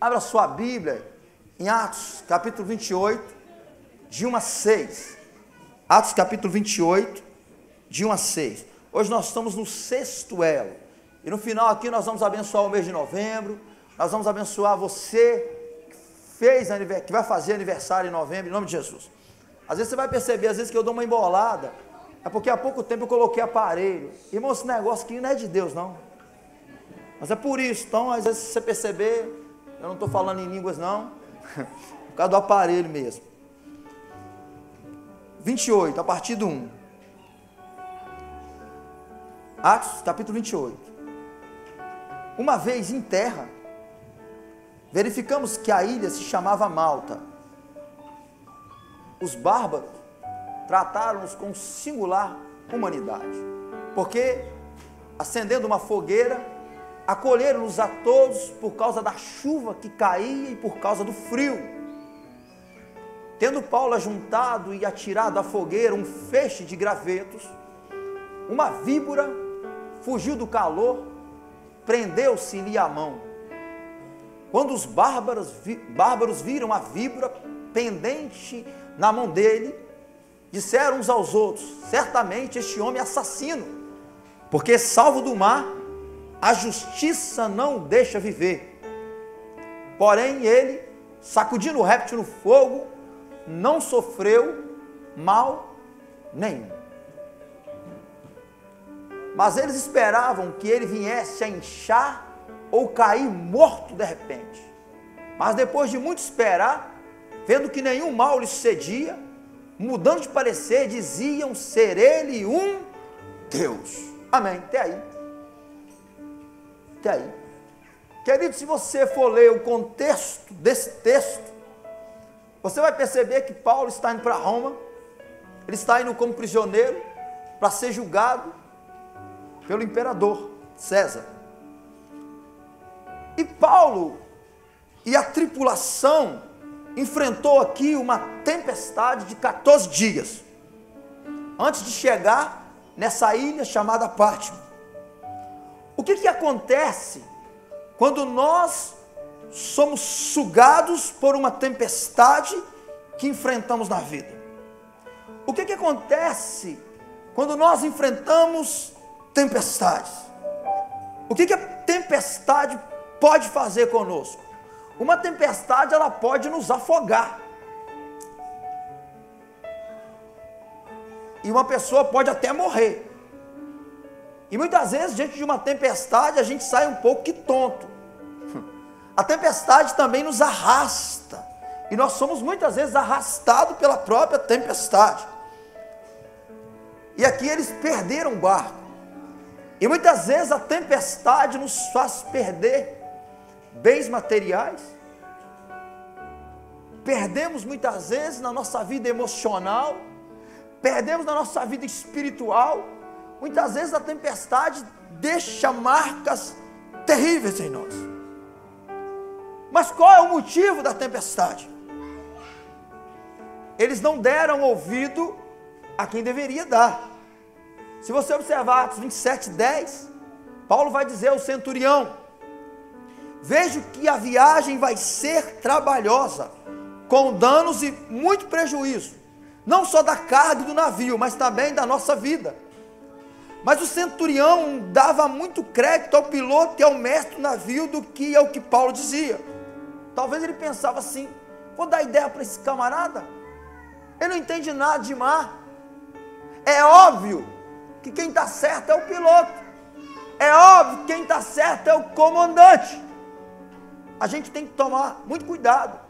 Abra sua Bíblia em Atos, capítulo 28, de 1 a 6. Atos, capítulo 28, de 1 a 6. Hoje nós estamos no sexto elo. E no final aqui nós vamos abençoar o mês de novembro. Nós vamos abençoar você que vai fazer aniversário em novembro, em nome de Jesus. Às vezes você vai perceber, às vezes que eu dou uma embolada, é porque há pouco tempo eu coloquei aparelho. Irmão, esse negócio aqui não é de Deus, não. Mas é por isso. Então, às vezes, se você perceber, eu não estou falando em línguas, não. Por causa do aparelho mesmo. 28, a partir do 1. Atos, capítulo 28. Uma vez em terra, verificamos que a ilha se chamava Malta. Os bárbaros trataram-nos com singular humanidade, porque, acendendo uma fogueira, acolheram-nos a todos por causa da chuva que caía e por causa do frio. Tendo Paulo ajuntado e atirado à fogueira um feixe de gravetos, uma víbora fugiu do calor, prendeu-se-lhe a mão. Quando os bárbaros viram a víbora pendente na mão dele, disseram uns aos outros: certamente este homem é assassino, porque salvo do mar, a justiça não o deixa viver. Porém ele, sacudindo o réptil no fogo, não sofreu mal nenhum. Mas eles esperavam que ele viesse a inchar ou cair morto de repente. Mas depois de muito esperar, vendo que nenhum mal lhe sucedia, mudando de parecer, diziam ser ele um Deus. Amém. Até aí. Até aí. Querido, se você for ler o contexto desse texto, você vai perceber que Paulo está indo para Roma. Ele está indo como prisioneiro para ser julgado pelo imperador César. E Paulo e a tripulação enfrentou aqui uma tempestade de 14 dias, antes de chegar nessa ilha chamada Pátimo. O que acontece quando nós somos sugados por uma tempestade que enfrentamos na vida? O que acontece quando nós enfrentamos tempestades? O que a tempestade pode fazer conosco? Uma tempestade, ela pode nos afogar. E uma pessoa pode até morrer. E muitas vezes, diante de uma tempestade, a gente sai um pouco que tonto. A tempestade também nos arrasta. E nós somos muitas vezes arrastados pela própria tempestade. E aqui eles perderam o barco. E muitas vezes a tempestade nos faz perder bens materiais. Perdemos muitas vezes na nossa vida emocional. Perdemos na nossa vida espiritual. Muitas vezes a tempestade deixa marcas terríveis em nós. Mas qual é o motivo da tempestade? Eles não deram ouvido a quem deveria dar. Se você observar Atos 27:10, Paulo vai dizer ao centurião: vejo que a viagem vai ser trabalhosa, com danos e muito prejuízo, não só da carga do navio, mas também da nossa vida. Mas o centurião dava muito crédito ao piloto e ao mestre do navio do que ao que Paulo dizia. Talvez ele pensava assim: vou dar ideia para esse camarada, ele não entende nada de mar. É óbvio que quem está certo é o piloto, é óbvio que quem está certo é o comandante. A gente tem que tomar muito cuidado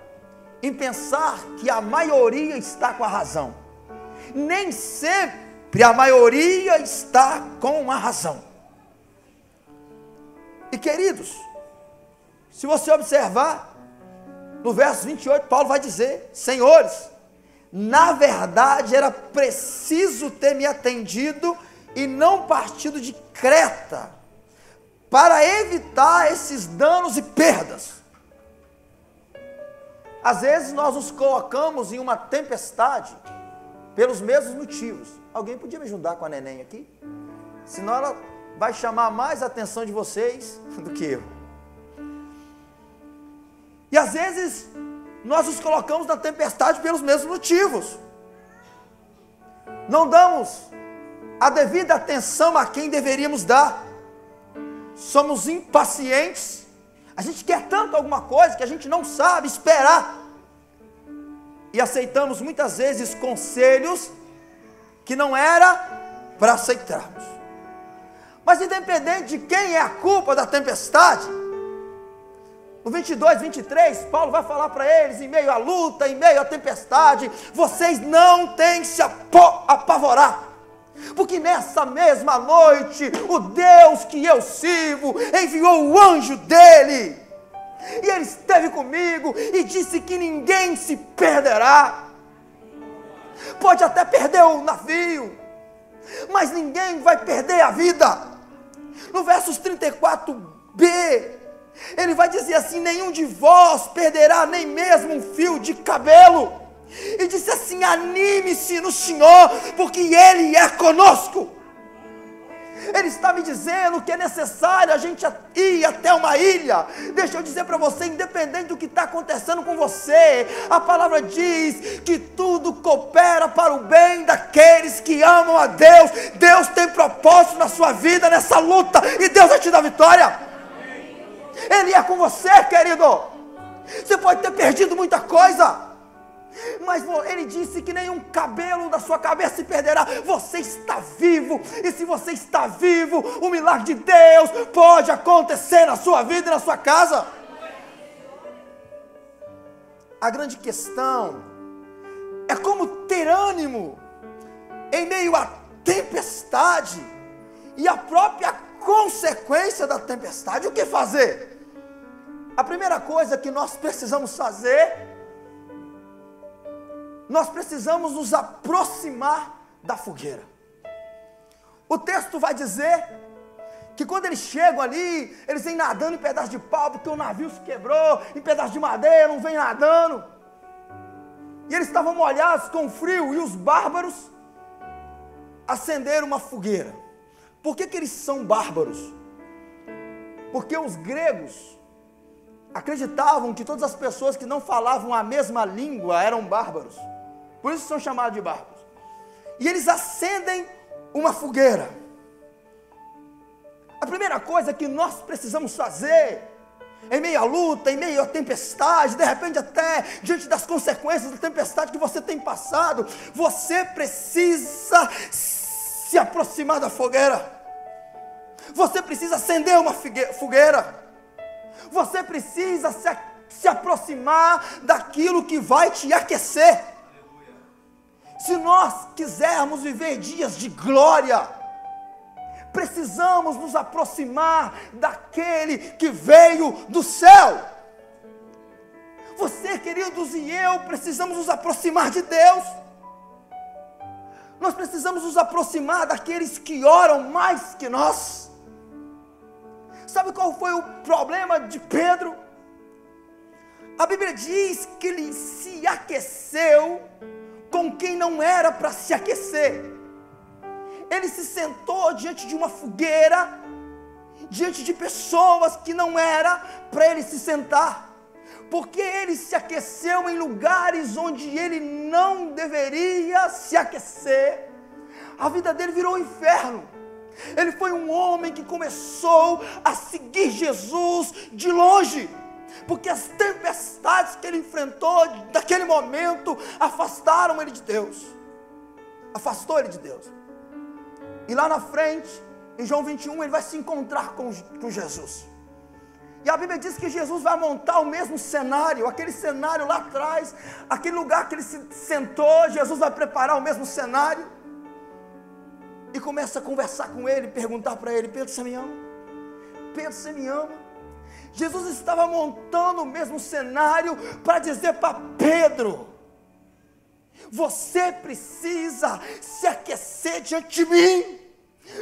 em pensar que a maioria está com a razão. Nem sempre a maioria está com a razão. E queridos, se você observar, no verso 28, Paulo vai dizer: senhores, na verdade era preciso ter me atendido e não partido de Creta, para evitar esses danos e perdas. Às vezes nós nos colocamos em uma tempestade pelos mesmos motivos. Alguém podia me ajudar com a neném aqui? Senão ela vai chamar mais a atenção de vocês do que eu. E às vezes nós nos colocamos na tempestade pelos mesmos motivos. Não damos a devida atenção a quem deveríamos dar. Somos impacientes. A gente quer tanto alguma coisa que a gente não sabe esperar. E aceitamos muitas vezes conselhos que não era para aceitarmos. Mas independente de quem é a culpa da tempestade, no 22, 23, Paulo vai falar para eles, em meio à luta, em meio à tempestade, vocês não têm que se apavorar, porque nessa mesma noite, o Deus que eu sirvo, enviou o anjo dele, e ele esteve comigo, e disse que ninguém se perderá. Pode até perder o navio, mas ninguém vai perder a vida. No versos 34b, ele vai dizer assim: nenhum de vós perderá nem mesmo um fio de cabelo. E disse assim: anime-se no Senhor, porque Ele é conosco. Ele está me dizendo que é necessário a gente ir até uma ilha. Deixa eu dizer para você, independente do que está acontecendo com você, a palavra diz que tudo coopera para o bem daqueles que amam a Deus. Deus tem propósito na sua vida, nessa luta, e Deus vai te dar vitória. Ele é com você, querido. Você pode ter perdido muita coisa, mas ele disse que nenhum cabelo da sua cabeça se perderá. Você está vivo, e se você está vivo, o milagre de Deus pode acontecer na sua vida e na sua casa. A grande questão é como ter ânimo em meio à tempestade e a própria consequência da tempestade. O que fazer? A primeira coisa que nós precisamos fazer, nós precisamos nos aproximar da fogueira. O texto vai dizer que quando eles chegam ali, eles vêm nadando em pedaço de pau, porque o navio se quebrou, em pedaço de madeira, não vem nadando. E eles estavam molhados com frio, e os bárbaros acenderam uma fogueira. Por que eles são bárbaros? Porque os gregos acreditavam que todas as pessoas que não falavam a mesma língua eram bárbaros. Por isso são chamados de bárbaros. E eles acendem uma fogueira. A primeira coisa que nós precisamos fazer, em meio à luta, em meio à tempestade, de repente até diante das consequências da tempestade que você tem passado, você precisa se aproximar da fogueira. Você precisa acender uma fogueira. Você precisa se aproximar daquilo que vai te aquecer. Se nós quisermos viver dias de glória, precisamos nos aproximar daquele que veio do céu. Você, queridos, e eu precisamos nos aproximar de Deus. Nós precisamos nos aproximar daqueles que oram mais que nós. Sabe qual foi o problema de Pedro? A Bíblia diz que ele se aqueceu com quem não era para se aquecer. Ele se sentou diante de uma fogueira, diante de pessoas que não era para ele se sentar, porque ele se aqueceu em lugares onde ele não deveria se aquecer. A vida dele virou um inferno. Ele foi um homem que começou a seguir Jesus de longe, porque as tempestades que ele enfrentou naquele momento afastaram ele de Deus. Afastou ele de Deus. E lá na frente, em João 21, ele vai se encontrar com Jesus. E a Bíblia diz que Jesus vai montar o mesmo cenário, aquele cenário lá atrás, aquele lugar que ele se sentou, Jesus vai preparar o mesmo cenário. E começa a conversar com ele, perguntar para ele: Pedro, você me ama? Pedro, você me ama? Jesus estava montando o mesmo cenário para dizer para Pedro: você precisa se aquecer diante de mim.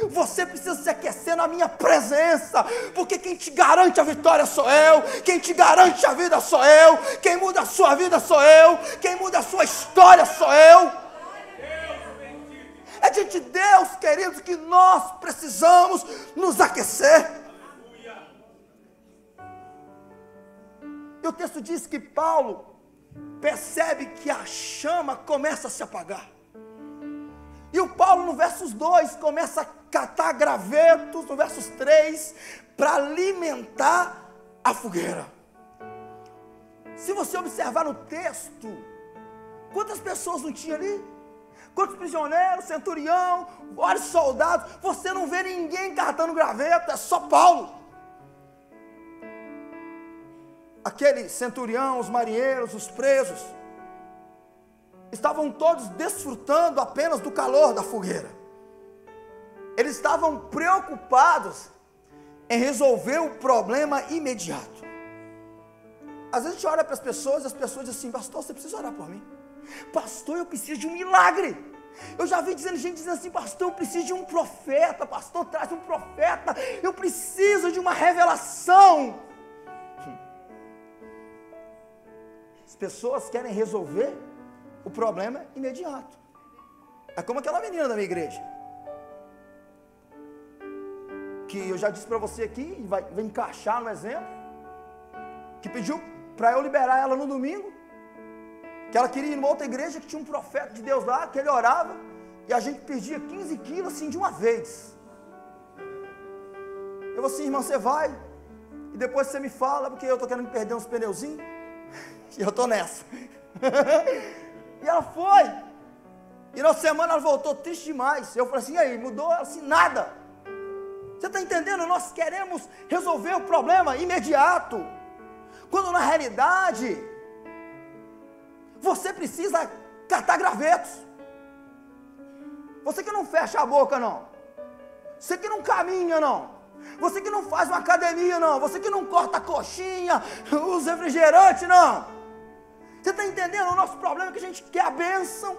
Você precisa se aquecer na minha presença, porque quem te garante a vitória sou eu, quem te garante a vida sou eu, quem muda a sua vida sou eu, quem muda a sua história sou eu. É diante de Deus, queridos, que nós precisamos nos aquecer. o texto diz que Paulo percebe que a chama começa a se apagar. E o Paulo no versos 2 começa a catar gravetos, no versos 3, para alimentar a fogueira. Se você observar no texto, quantas pessoas não tinha ali? Quantos prisioneiros, centurião, vários soldados, você não vê ninguém catando graveto, é só Paulo. Aquele centurião, os marinheiros, os presos, estavam todos desfrutando apenas do calor da fogueira. Eles estavam preocupados em resolver o problema imediato. Às vezes a gente olha para as pessoas e as pessoas dizem assim: pastor, você precisa orar por mim. Pastor, eu preciso de um milagre. Eu já vi gente dizendo assim: pastor, eu preciso de um profeta. Pastor, traz um profeta. Eu preciso de uma revelação. As pessoas querem resolver o problema imediato. É como aquela menina da minha igreja, que eu já disse para você aqui, e vai encaixar no exemplo, que pediu para eu liberar ela no domingo, que ela queria ir numa outra igreja que tinha um profeta de Deus lá, que ele orava, e a gente perdia 15 quilos assim de uma vez. Eu falei assim: irmão, você vai, e depois você me fala, porque eu estou querendo perder uns pneuzinhos, e eu estou nessa. E ela foi, e na semana ela voltou triste demais. Eu falei assim: e aí, mudou? Ela assim: nada. Você está entendendo? Nós queremos resolver o problema imediato, quando na realidade você precisa catar gravetos. Você que não fecha a boca não, você que não caminha não, você que não faz uma academia não, você que não corta a coxinha, os refrigerantes não. Você está entendendo? O nosso problema é que a gente quer a bênção,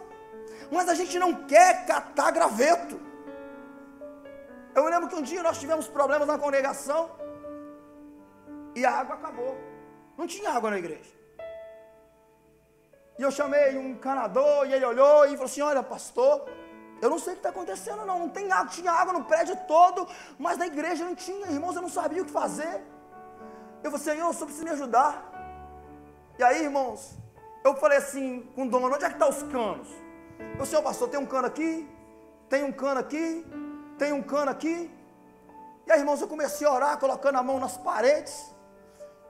mas a gente não quer catar graveto. Eu me lembro que um dia nós tivemos problemas na congregação e a água acabou. Não tinha água na igreja. E eu chamei um encanador e ele olhou e falou assim: olha, pastor, eu não sei o que está acontecendo não tem água. Tinha água no prédio todo, mas na igreja não tinha. Irmãos, eu não sabia o que fazer. Eu falei: Senhor, só precisa me ajudar. E aí, irmãos, eu falei assim com o dono: onde é que estão os canos? Eu falei: Senhor pastor, tem um cano aqui, tem um cano aqui, tem um cano aqui. E aí, irmãos, eu comecei a orar, colocando a mão nas paredes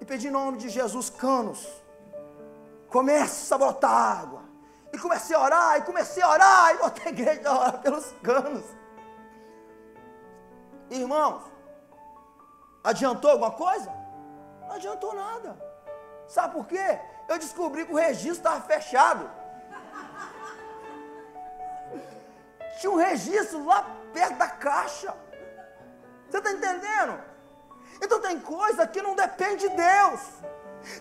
e pedi em nome de Jesus: canos, começa a brotar água. E comecei a orar, e botei a igreja a orar pelos canos. Irmãos, adiantou alguma coisa? Não adiantou nada. Sabe por quê? Eu descobri que o registro estava fechado. Tinha um registro lá perto da caixa. Você está entendendo? Então tem coisa que não depende de Deus.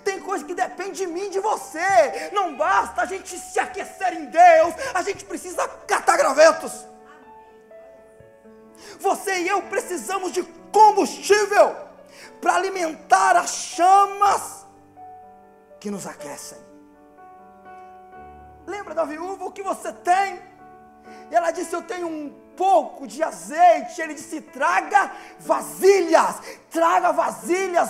Tem coisa que depende de mim, de você. Não basta a gente se aquecer em Deus, a gente precisa catar gravetos. Você e eu precisamos de combustível para alimentar as chamas que nos aquecem. Lembra da viúva? O que você tem? E ela disse: eu tenho um pouco de azeite. Ele disse: traga vasilhas,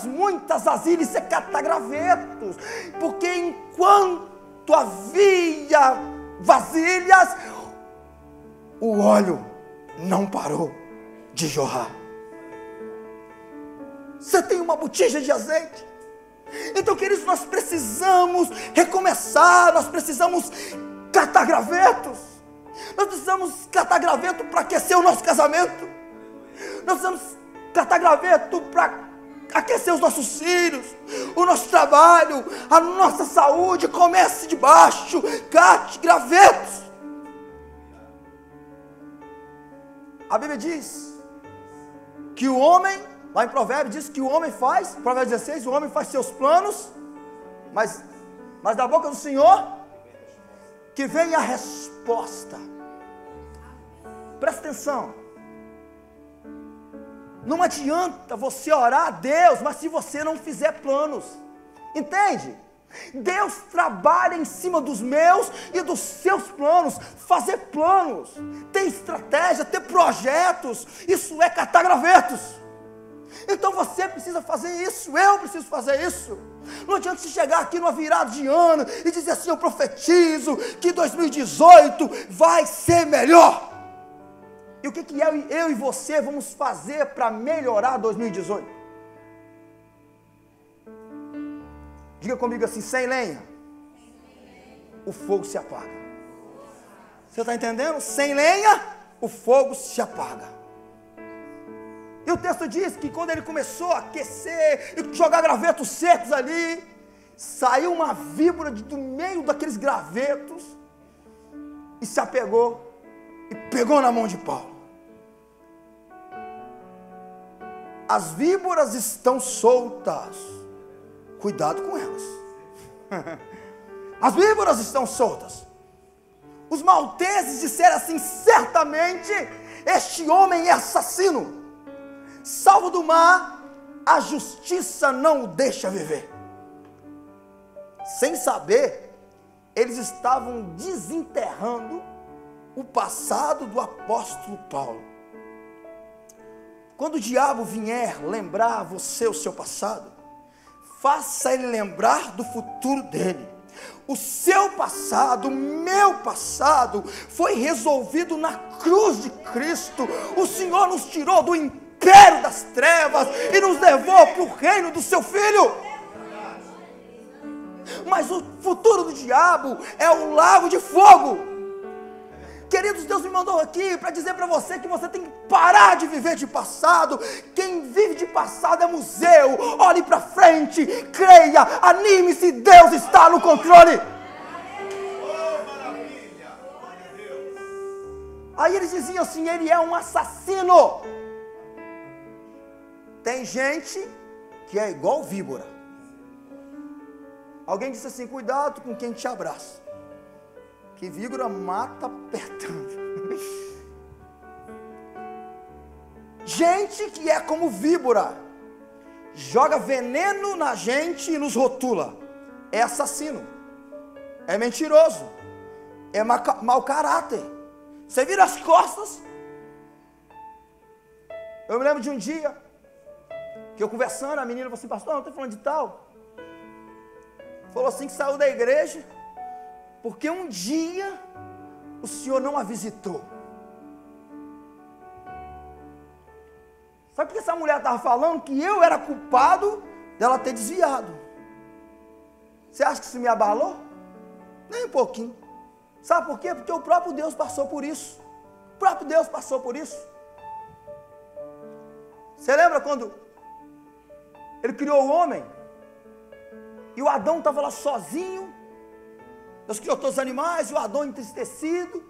muitas vasilhas. Você cata gravetos, porque enquanto havia vasilhas, o óleo não parou de jorrar. Você tem uma botija de azeite. Então, queridos, nós precisamos recomeçar, nós precisamos catar gravetos. Nós precisamos catar graveto para aquecer o nosso casamento. Nós precisamos catar graveto para aquecer os nossos filhos, o nosso trabalho, a nossa saúde. Comece de baixo, cate gravetos. A Bíblia diz que o homem, lá em Provérbios, diz que o homem faz, Provérbios 16, o homem faz seus planos, mas da boca do Senhor que vem a resposta. Presta atenção. Não adianta você orar a Deus, mas se você não fizer planos. Entende? Deus trabalha em cima dos meus e dos seus planos. Fazer planos, ter estratégia, ter projetos, isso é catar gravetos. Então você precisa fazer isso, eu preciso fazer isso. Não adianta você chegar aqui numa virada de ano e dizer assim: eu profetizo que 2018 vai ser melhor. E o que eu e você vamos fazer para melhorar 2018? Diga comigo assim: sem lenha, o fogo se apaga. Você está entendendo? Sem lenha, o fogo se apaga. E o texto diz que quando ele começou a aquecer e jogar gravetos secos ali, saiu uma víbora do meio daqueles gravetos e se apegou e pegou na mão de Paulo. As víboras estão soltas, cuidado com elas. As víboras estão soltas. Os malteses disseram assim: certamente este homem é assassino. Salvo do mar, a justiça não o deixa viver. Sem saber, eles estavam desenterrando o passado do apóstolo Paulo. Quando o diabo vier lembrar você o seu passado, faça ele lembrar do futuro dele. O seu passado, o meu passado, foi resolvido na cruz de Cristo. O Senhor nos tirou do império das trevas e nos levou para o reino do seu Filho. Mas o futuro do diabo é o lago de fogo. Queridos, Deus me mandou aqui para dizer para você que você tem que parar de viver de passado. Quem vive de passado é museu. Olhe para frente, creia, anime-se, Deus está no controle. Aí eles diziam assim: ele é um assassino. Tem gente que é igual víbora. Alguém disse assim: cuidado com quem te abraça, que víbora mata apertando. Gente que é como víbora, joga veneno na gente e nos rotula. É assassino, é mentiroso, é mau caráter. Você vira as costas. Eu me lembro de um dia que eu conversando, a menina falou assim: pastor, não estou falando de tal. Falou assim que saiu da igreja porque um dia o Senhor não a visitou. Sabe o que essa mulher estava falando? Que eu era culpado dela ter desviado. Você acha que isso me abalou? Nem um pouquinho. Sabe por quê? Porque o próprio Deus passou por isso. O próprio Deus passou por isso. Você lembra quando Ele criou o homem? E o Adão estava lá sozinho. Deus criou todos os animais e o Adão entristecido,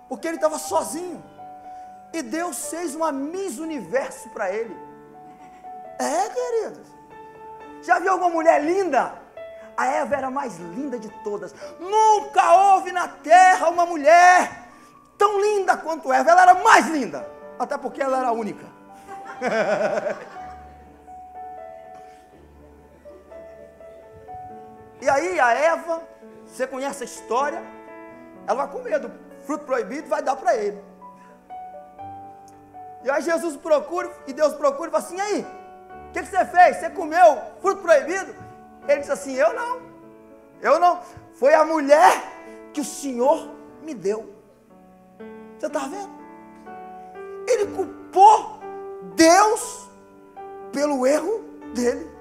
porque ele estava sozinho. E Deus fez uma Miss Universo para ele. É, queridos. Já viu alguma mulher linda? A Eva era a mais linda de todas. Nunca houve na terra uma mulher tão linda quanto Eva. Ela era mais linda, até porque ela era a única. E aí a Eva, você conhece a história, ela vai comer do fruto proibido e vai dar para ele. E aí Jesus procura, e Deus procura e fala assim: e aí, o que você fez? Você comeu fruto proibido? Ele diz assim: eu não, foi a mulher que o Senhor me deu. Você está vendo? Ele culpou Deus pelo erro dele.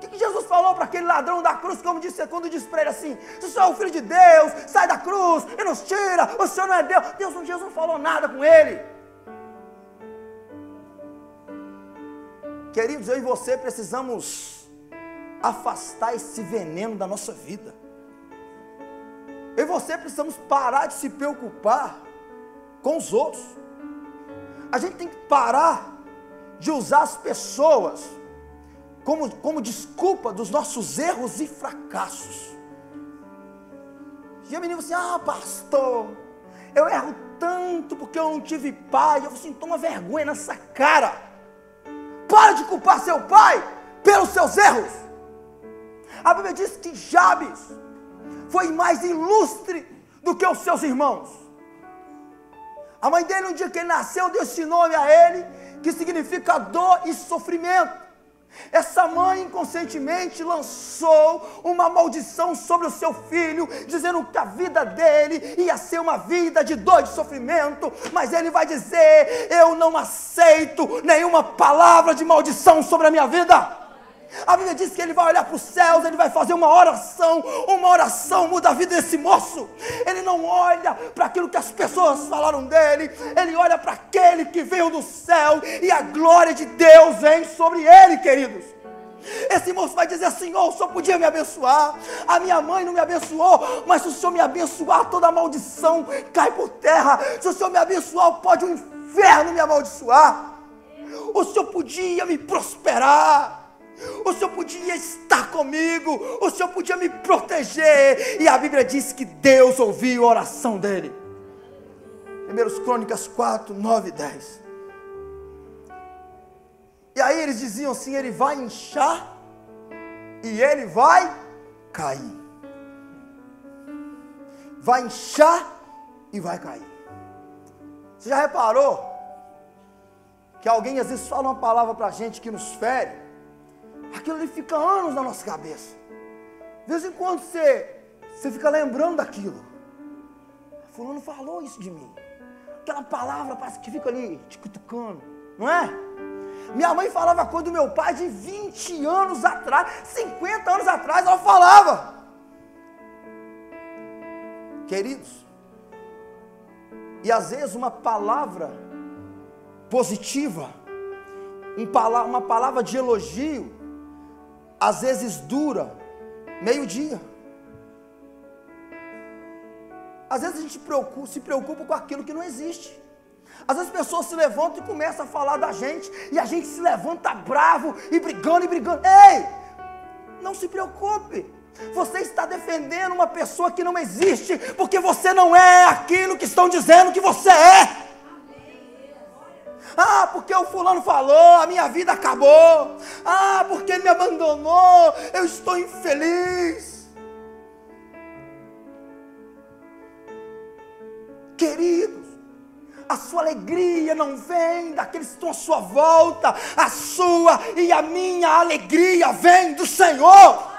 O que Jesus falou para aquele ladrão da cruz, quando disse para ele assim: se o Senhor é o Filho de Deus, sai da cruz e nos tira, o Senhor não é Deus. Jesus não falou nada com ele. Queridos, eu e você precisamos afastar esse veneno da nossa vida. Eu e você precisamos parar de se preocupar com os outros. A gente tem que parar de usar as pessoas como desculpa dos nossos erros e fracassos. E a menina assim: ah, pastor, eu erro tanto porque eu não tive pai. Eu falei assim: toma vergonha nessa cara. Para de culpar seu pai pelos seus erros. A Bíblia diz que Jabes foi mais ilustre do que os seus irmãos. A mãe dele, um dia que ele nasceu, deu esse nome a ele, que significa dor e sofrimento. Essa mãe inconscientemente lançou uma maldição sobre o seu filho, dizendo que a vida dele ia ser uma vida de dor e de sofrimento, mas ele vai dizer: eu não aceito nenhuma palavra de maldição sobre a minha vida. A Bíblia diz que ele vai olhar para os céus, ele vai fazer uma oração muda a vida desse moço. Ele não olha para aquilo que as pessoas falaram dele, ele olha para aquele que veio do céu, e a glória de Deus vem sobre ele, queridos. Esse moço vai dizer: Senhor, o Senhor podia me abençoar, a minha mãe não me abençoou, mas se o Senhor me abençoar, toda maldição cai por terra. Se o Senhor me abençoar, pode o inferno me amaldiçoar. O Senhor podia me prosperar, o Senhor podia estar comigo, o Senhor podia me proteger. E a Bíblia diz que Deus ouviu a oração dele. 1 Crônicas 4, 9 e 10. E aí eles diziam assim: ele vai inchar e ele vai cair. Vai inchar e vai cair. Você já reparou que alguém às vezes fala uma palavra para a gente que nos fere? Aquilo ali fica anos na nossa cabeça. De vez em quando você fica lembrando daquilo. Fulano falou isso de mim. Aquela palavra parece que fica ali te cutucando, não é? Minha mãe falava coisa do meu pai de 20 anos atrás, 50 anos atrás ela falava. Queridos, e às vezes uma palavra positiva, uma palavra de elogio, às vezes dura meio-dia. Às vezes a gente se preocupa com aquilo que não existe. Às vezes as pessoas se levantam e começam a falar da gente, e a gente se levanta bravo e brigando. Ei, não se preocupe. Você está defendendo uma pessoa que não existe, porque você não é aquilo que estão dizendo que você é. Ah, porque o fulano falou, a minha vida acabou. Ah, porque ele me abandonou, eu estou infeliz. Queridos, a sua alegria não vem daqueles que estão à sua volta. A sua e a minha alegria vem do Senhor.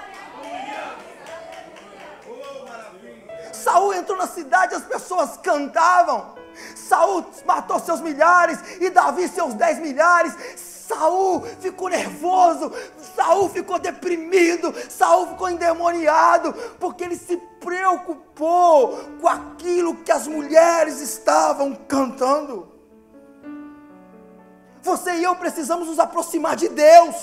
Saul entrou na cidade, as pessoas cantavam. Saul matou seus milhares e Davi seus 10 milhares. Saul ficou nervoso, Saul ficou deprimido, Saul ficou endemoniado, porque ele se preocupou com aquilo que as mulheres estavam cantando. Você e eu precisamos nos aproximar de Deus,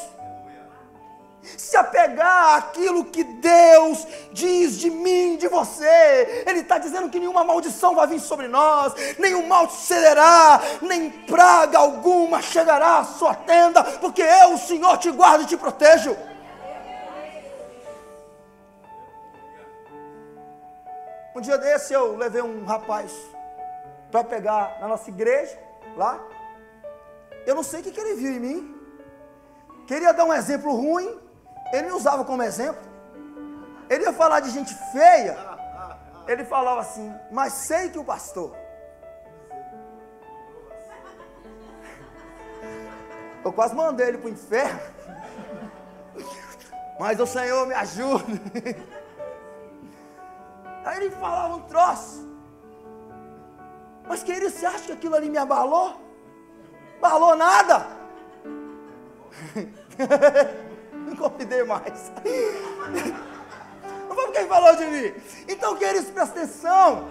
se apegar àquilo que Deus diz de mim, de você. Ele está dizendo que nenhuma maldição vai vir sobre nós, nenhum mal te sucederá, nem praga alguma chegará à sua tenda, porque eu, o Senhor, te guardo e te protejo. Um dia desse eu levei um rapaz para pegar na nossa igreja, lá. Eu não sei o que ele viu em mim. Queria dar um exemplo ruim, ele me usava como exemplo. Ele ia falar de gente feia, ele falava assim: mas sei que o pastor. Eu quase mandei ele para o inferno, mas o Senhor me ajuda. Aí ele falava um troço. Mas querido, você acha que aquilo ali me abalou? Abalou nada. Não convidei mais. Não foi porque ele falou de mim. Então, queridos, presta atenção.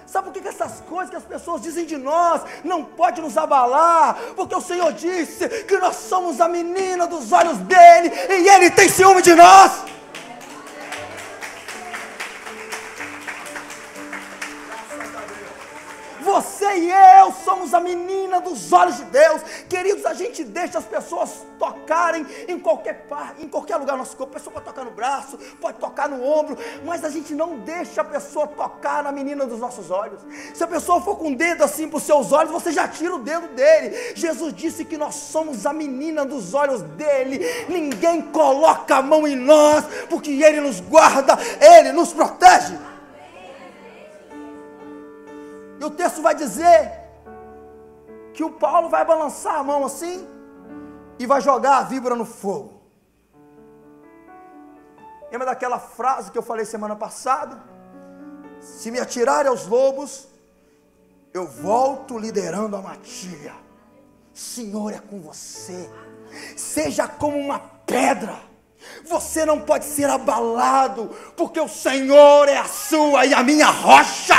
Sabe por que essas coisas que as pessoas dizem de nós não pode nos abalar? Porque o Senhor disse que nós somos a menina dos olhos dele e ele tem ciúme de nós. Você e eu somos a menina dos olhos de Deus. Queridos, a gente deixa as pessoas tocarem em qualquer parte, em qualquer lugar do nosso corpo. A pessoa pode tocar no braço, pode tocar no ombro, mas a gente não deixa a pessoa tocar na menina dos nossos olhos. Se a pessoa for com o dedo assim para os seus olhos, você já tira o dedo dele. Jesus disse que nós somos a menina dos olhos dele. Ninguém coloca a mão em nós, porque ele nos guarda, ele nos protege. E o texto vai dizer que o Paulo vai balançar a mão assim e vai jogar a víbora no fogo. Lembra daquela frase que eu falei semana passada? Se me atirarem aos lobos, eu volto liderando a matilha. Senhor é com você. Seja como uma pedra. Você não pode ser abalado, porque o Senhor é a sua e a minha rocha.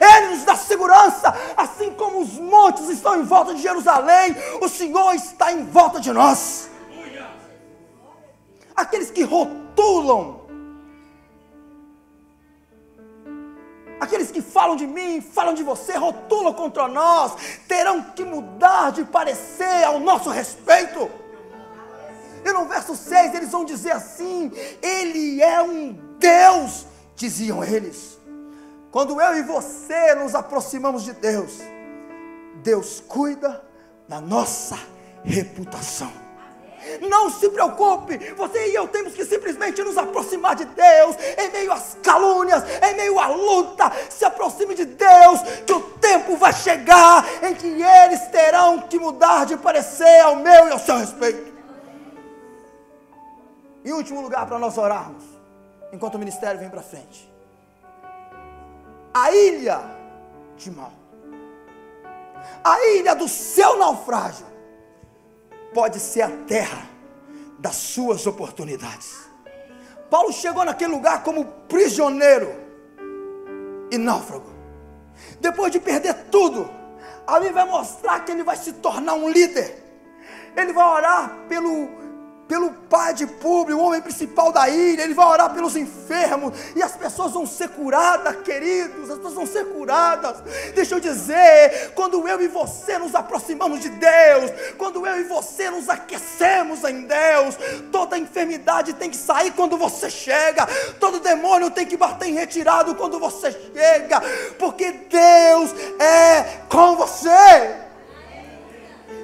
Ele nos dá segurança, assim como os montes estão em volta de Jerusalém, o Senhor está em volta de nós. Aqueles que rotulam, aqueles que falam de mim, falam de você, rotulam contra nós, terão que mudar de parecer ao nosso respeito. E no verso 6 eles vão dizer assim: Ele é um Deus, diziam eles. Quando eu e você nos aproximamos de Deus, Deus cuida da nossa reputação. Não se preocupe, você e eu temos que simplesmente nos aproximar de Deus, em meio às calúnias, em meio à luta. Se aproxime de Deus, que o tempo vai chegar em que eles terão que mudar de parecer ao meu e ao seu respeito. Em último lugar, para nós orarmos, enquanto o ministério vem para frente: a ilha de Mal, a ilha do seu naufrágio, pode ser a terra das suas oportunidades. Paulo chegou naquele lugar como prisioneiro e náufrago. Depois de perder tudo, a Bíblia vai mostrar que ele vai se tornar um líder. Ele vai orar pelo pai de Públio, o homem principal da ilha. Ele vai orar pelos enfermos, e as pessoas vão ser curadas, queridos, as pessoas vão ser curadas. Deixa eu dizer, quando eu e você nos aproximamos de Deus, quando eu e você nos aquecemos em Deus, toda enfermidade tem que sair quando você chega, todo demônio tem que bater em retirado quando você chega, porque Deus é com você.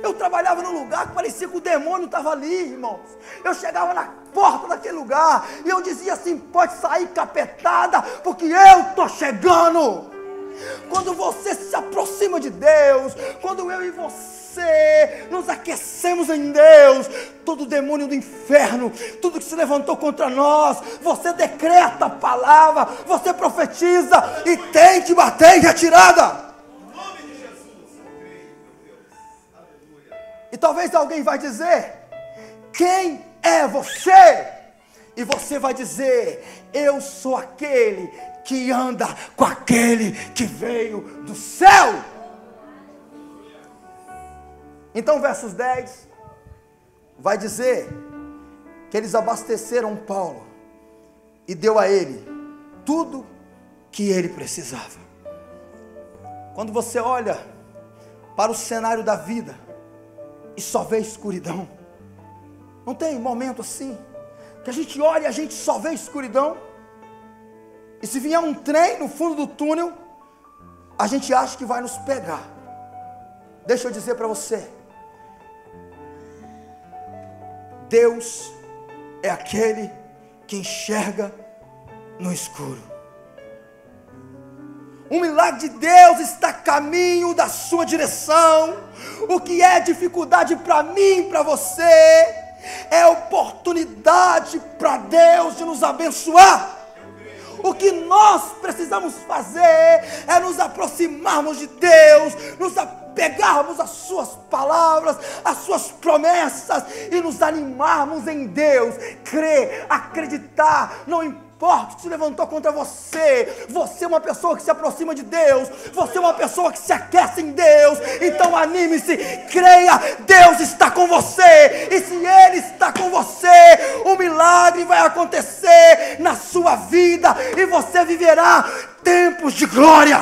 Eu trabalhava num lugar que parecia que o demônio estava ali, irmãos. Eu chegava na porta daquele lugar e eu dizia assim: pode sair, capetada, porque eu estou chegando. Quando você se aproxima de Deus, quando eu e você nos aquecemos em Deus, todo demônio do inferno, tudo que se levantou contra nós, você decreta a palavra, você profetiza e tem que bater em retirada. E talvez alguém vai dizer: quem é você? E você vai dizer: eu sou aquele que anda com aquele que veio do céu. Então versos 10 vai dizer que eles abasteceram Paulo e deu a ele tudo que ele precisava. Quando você olha para o cenário da vida e só vê escuridão, não tem momento assim que a gente olha e a gente só vê escuridão? E se vier um trem no fundo do túnel, a gente acha que vai nos pegar. Deixa eu dizer para você, Deus é aquele que enxerga no escuro. O milagre de Deus está a caminho da sua direção. O que é dificuldade para mim e para você, é oportunidade para Deus de nos abençoar. O que nós precisamos fazer é nos aproximarmos de Deus, nos apegarmos às suas palavras, às suas promessas e nos animarmos em Deus, crer, acreditar. Não importa o que se levantou contra você, você é uma pessoa que se aproxima de Deus, você é uma pessoa que se aquece em Deus. Então anime-se, creia, Deus está com você, e se Ele está com você, o milagre vai acontecer na sua vida e você viverá tempos de glória.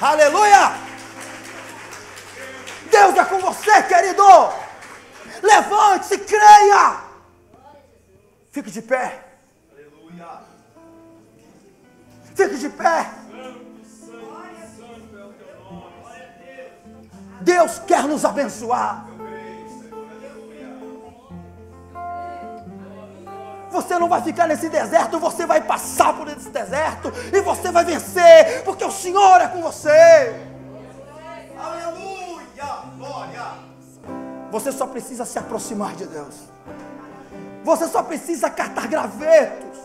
Aleluia! Deus é com você, querido. Levante-se, creia. Fique de pé. Aleluia. Fique de pé. Deus quer nos abençoar. Você não vai ficar nesse deserto, você vai passar por esse deserto e você vai vencer, porque o Senhor é com você. Aleluia, glória. Você só precisa se aproximar de Deus. Você só precisa catar gravetos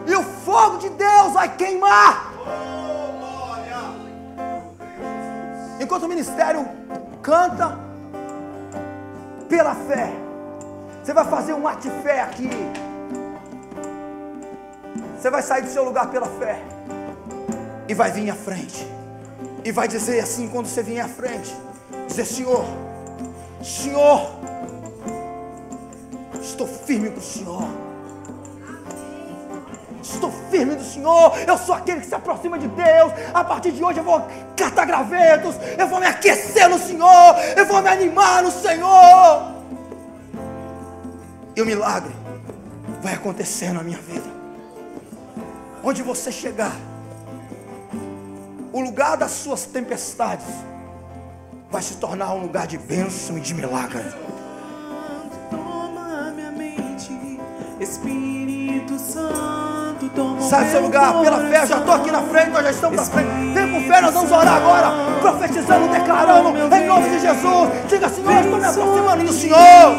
e o fogo de Deus vai queimar. Enquanto o ministério canta pela fé, você vai fazer um ato de fé aqui. Você vai sair do seu lugar pela fé e vai vir à frente. E vai dizer assim, quando você vier à frente, dizer: Senhor, Senhor, estou firme com o Senhor. Estou firme do Senhor. Eu sou aquele que se aproxima de Deus. A partir de hoje eu vou catar gravetos, eu vou me aquecer no Senhor, eu vou me animar no Senhor. E o milagre vai acontecer na minha vida. Onde você chegar, o lugar das suas tempestades vai se tornar um lugar de bênção e de milagre. Toma minha mente, Espírito Santo, toma. Sai do seu lugar, pela fé, eu já estou aqui na frente, nós já estamos na frente. Vem com fé, nós vamos orar agora, profetizando, declarando, em nome de Jesus. Diga: Senhor, eu estou me aproximando do Senhor.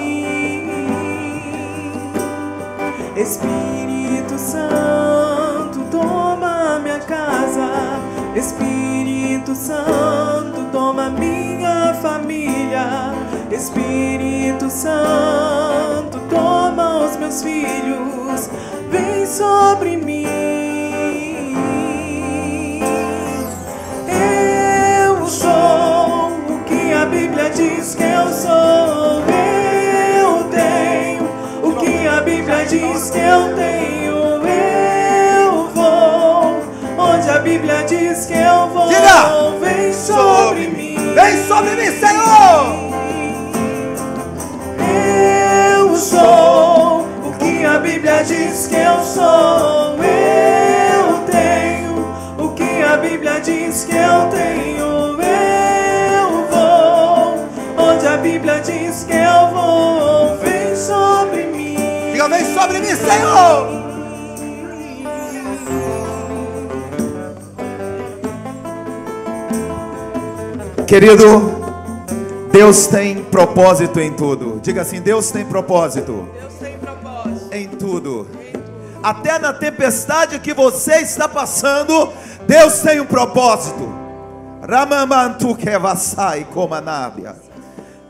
Espírito Santo, toma minha casa. Espírito Santo, toma minha família. Espírito Santo, toma os meus filhos. Vem sobre mim. Eu sou o que a Bíblia diz que eu sou. Eu tenho o que a Bíblia diz que eu tenho. Eu vou onde a Bíblia diz que eu vou. Diga: vem sobre mim. Vem sobre mim, Senhor. Eu sou o que a Bíblia diz que eu sou. Eu tenho o que a Bíblia diz que eu tenho. Eu vou onde a Bíblia diz que eu vou. Vem sobre mim. Diga: vem sobre mim, Senhor. Querido, Deus tem propósito em tudo. Diga assim: Deus tem propósito. Deus tem propósito em tudo. Até na tempestade que você está passando, Deus tem um propósito. Ramamantu kevasai komanabia.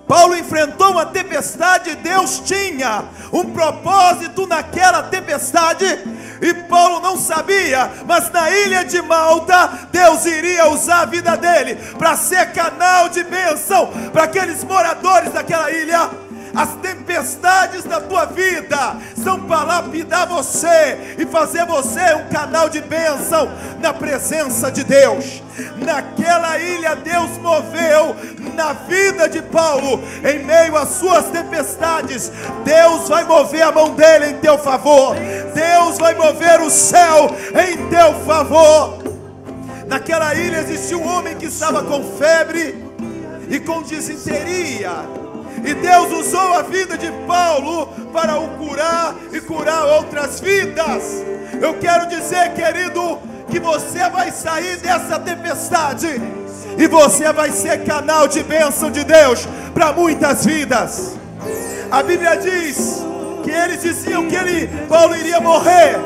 Paulo enfrentou uma tempestade, Deus tinha um propósito naquela tempestade, e Paulo não sabia, mas na ilha de Malta, Deus iria usar a vida dele para ser canal de bênção para aqueles moradores daquela ilha. As tempestades da tua vida são para lapidar você e fazer você um canal de bênção na presença de Deus. Naquela ilha, Deus moveu na vida de Paulo, em meio às suas tempestades. Deus vai mover a mão dele em teu favor. Deus vai mover o céu em teu favor. Naquela ilha existia um homem que estava com febre e com disenteria. E Deus usou a vida de Paulo para o curar e curar outras vidas. Eu quero dizer, querido, que você vai sair dessa tempestade e você vai ser canal de bênção de Deus para muitas vidas. A Bíblia diz que eles diziam que Paulo iria morrer,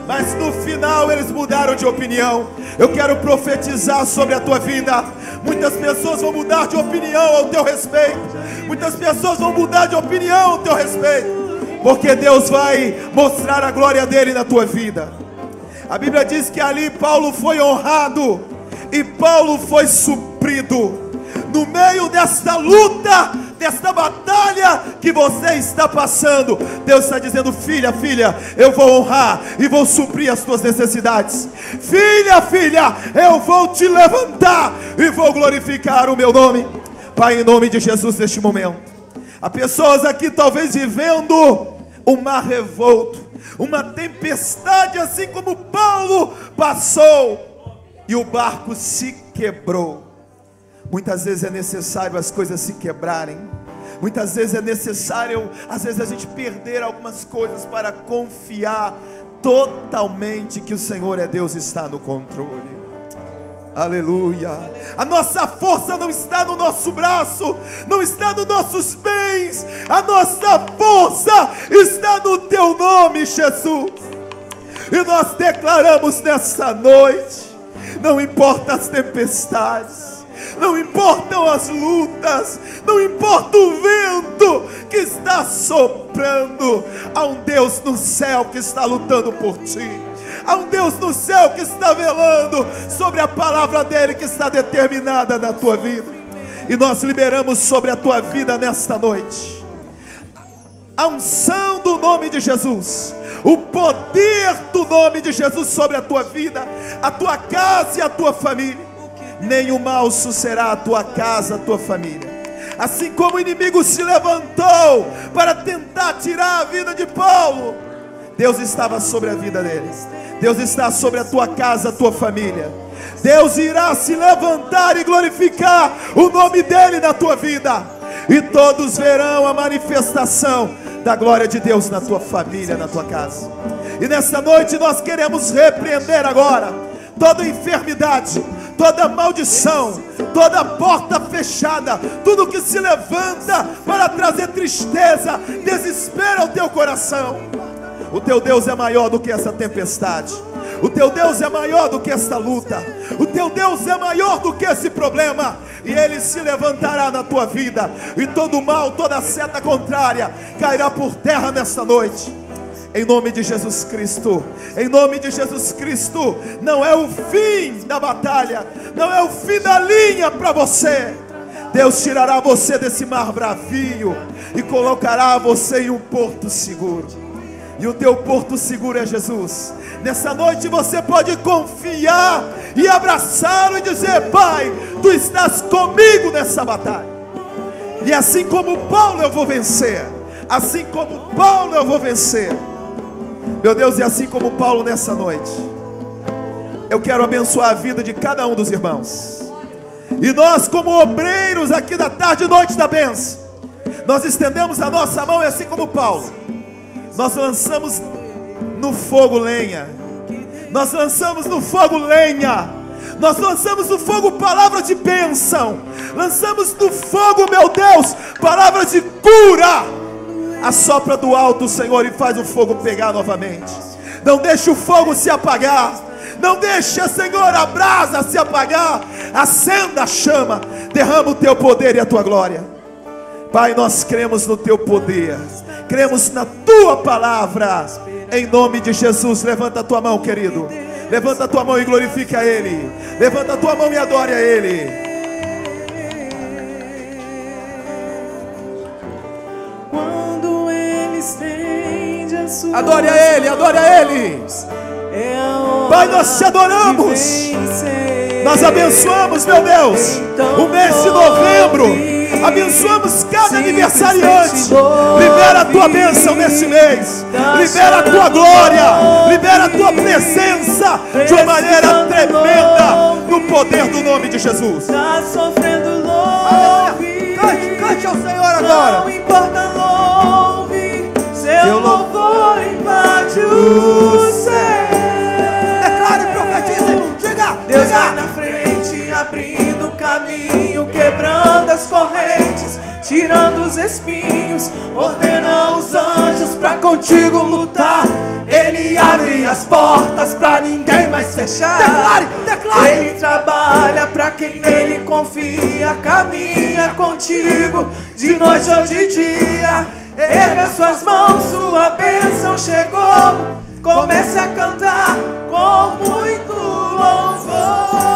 mas no final eles mudaram de opinião. Eu quero profetizar sobre a tua vida. Muitas pessoas vão mudar de opinião ao teu respeito. Muitas pessoas vão mudar de opinião ao teu respeito, porque Deus vai mostrar a glória dele na tua vida. A Bíblia diz que ali Paulo foi honrado e Paulo foi suprido. No meio desta luta, desta batalha que você está passando, Deus está dizendo: filha, filha, eu vou honrar e vou suprir as tuas necessidades. Filha, filha, eu vou te levantar e vou glorificar o meu nome. Pai, em nome de Jesus, neste momento, há pessoas aqui talvez vivendo um mar revolto, uma tempestade, assim como Paulo passou, e o barco se quebrou. Muitas vezes é necessário as coisas se quebrarem Muitas vezes é necessário, às vezes, a gente perder algumas coisas para confiar totalmente que o Senhor é Deus e está no controle. Aleluia. A nossa força não está no nosso braço, não está nos nossos bens, a nossa força está no teu nome, Jesus. E nós declaramos nessa noite, não importa as tempestades, não importam as lutas, não importa o vento que está soprando, há um Deus no céu que está lutando por ti. Há um Deus no céu que está velando sobre a palavra dele que está determinada na tua vida. E nós liberamos sobre a tua vida nesta noite a unção do nome de Jesus, o poder do nome de Jesus sobre a tua vida, a tua casa e a tua família. Nenhum mal sucederá a tua casa, a tua família. Assim como o inimigo se levantou para tentar tirar a vida de Paulo, Deus estava sobre a vida deles. Deus está sobre a tua casa, a tua família. Deus irá se levantar e glorificar o nome dele na tua vida. E todos verão a manifestação da glória de Deus na tua família, na tua casa. E nesta noite nós queremos repreender agora toda enfermidade, toda maldição, toda porta fechada, tudo que se levanta para trazer tristeza, desespero ao teu coração. O teu Deus é maior do que essa tempestade. O teu Deus é maior do que esta luta. O teu Deus é maior do que esse problema. E Ele se levantará na tua vida. E todo mal, toda seta contrária cairá por terra nesta noite. Em nome de Jesus Cristo. Em nome de Jesus Cristo. Não é o fim da batalha, não é o fim da linha para você. Deus tirará você desse mar bravio e colocará você em um porto seguro. E o teu porto seguro é Jesus. Nessa noite você pode confiar e abraçá-lo e dizer: Pai, Tu estás comigo nessa batalha. E assim como Paulo eu vou vencer. Assim como Paulo eu vou vencer. Meu Deus, e assim como Paulo nessa noite, eu quero abençoar a vida de cada um dos irmãos. E nós, como obreiros aqui da tarde e noite da bênção, nós estendemos a nossa mão e assim como Paulo, nós lançamos no fogo lenha. Nós lançamos no fogo lenha. Nós lançamos no fogo palavra de bênção. Lançamos no fogo, meu Deus, palavra de cura. Assopra do alto, Senhor, e faz o fogo pegar novamente. Não deixe o fogo se apagar. Não deixe, Senhor, a brasa se apagar. Acenda a chama. Derrama o teu poder e a tua glória. Pai, nós cremos no teu poder. Cremos na tua palavra. Em nome de Jesus, levanta a tua mão, querido. Levanta a tua mão e glorifica a Ele. Levanta a tua mão e adore a Ele. Quando Ele estende a sua Adore a Ele, adore a Ele. Pai, nós te adoramos. Nós abençoamos, meu Deus, o mês de novembro. Abençoamos cada aniversariante. Libera a tua bênção nesse mês. Libera a tua glória. Libera a tua presença de uma maneira tremenda, no poder do nome de Jesus. Está sofrendo, louve. Cante ao Senhor agora. Não importa, louve. Seu louvor invade o céu. Declare, profetize. Chega. Deus vai na frente, abrindo caminho, quebrando as correntes, tirando os espinhos, ordena os anjos pra contigo lutar. Ele abre as portas pra ninguém mais fechar. Declare, declare. Ele trabalha pra quem nele confia, caminha contigo de noite ou de dia. Erga suas mãos, sua bênção chegou. Comece a cantar com muito louvor.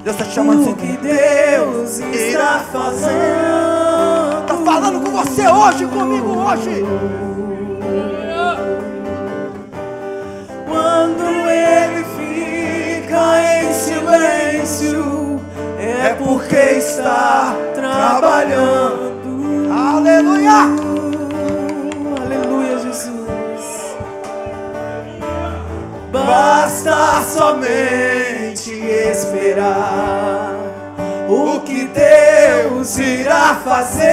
Deus está te chamando. O que Deus está fazendo. Está falando com você hoje, comigo hoje. Quando Ele fica em silêncio, é porque está trabalhando. Aleluia! Aleluia, Jesus. Basta somente esperar o que Deus irá fazer.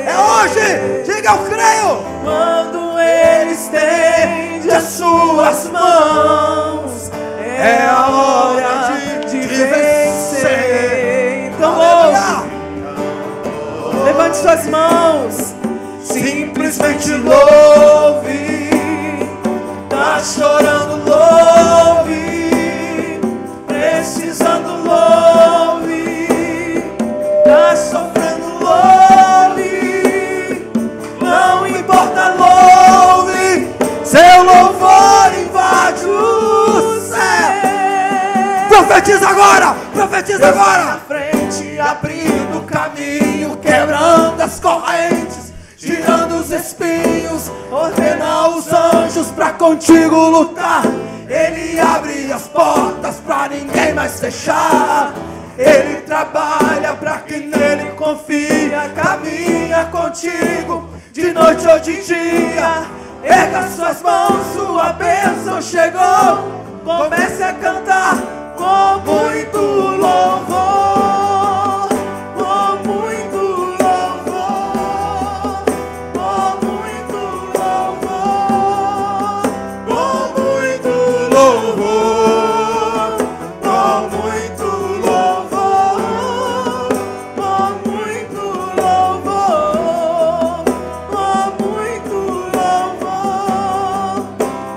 É hoje! Diga, eu creio! Quando Ele estende as suas mãos, é a hora de vencer. Então ouve, levante suas mãos, simplesmente louve. Tá chorando, louve. Precisando, louve. Tá sofrendo, louve. Não importa, louve. Seu louvor invade o céu. Profetiza agora! Profetiza Deus agora! na frente, abrindo o caminho, quebrando as correntes, tirando os espinhos, ordena os anjos pra contigo lutar. Ele abre as portas pra ninguém mais fechar. Ele trabalha pra quem nele confia, caminha contigo de noite ou de dia. Erga suas mãos, sua bênção chegou. Comece a cantar com muito louvor, com muito louvor, com muito louvor, com muito louvor, com muito louvor, com muito louvor, com muito louvor,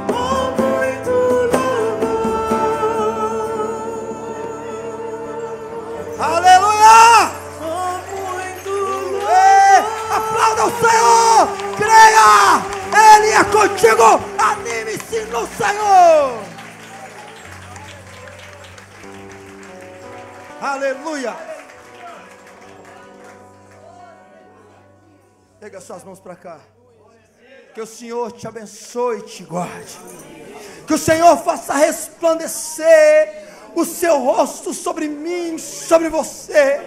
com muito Aleluia! louvor. Aplauda o Senhor! Creia! Ele é contigo! Anime-se no Senhor! Aleluia! Pega suas mãos para cá. Que o Senhor te abençoe e te guarde. Que o Senhor faça resplandecer o seu rosto sobre mim, sobre você.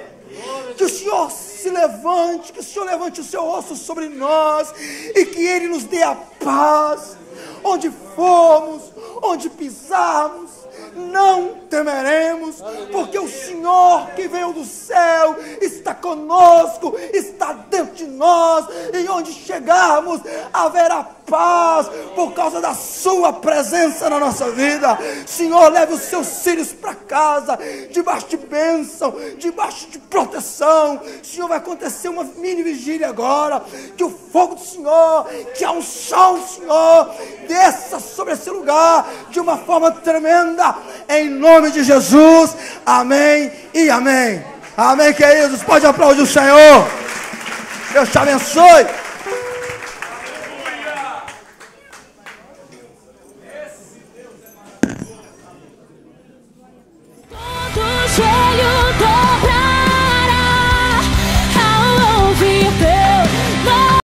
Que o Senhor se levante, que o Senhor levante o seu rosto sobre nós e que Ele nos dê a paz. Onde formos, onde pisarmos, não temeremos, porque o Senhor que veio do céu está conosco, está dentro de nós, e onde chegarmos haverá paz por causa da sua presença na nossa vida. Senhor, leve os seus filhos para casa, debaixo de bênção, debaixo de proteção. Senhor, vai acontecer uma mini vigília agora, que o fogo do Senhor, que a unção do Senhor desça sobre esse lugar de uma forma tremenda, em nome de Jesus. Amém e amém. Amém, queridos. Pode aplaudir o Senhor. Deus te abençoe.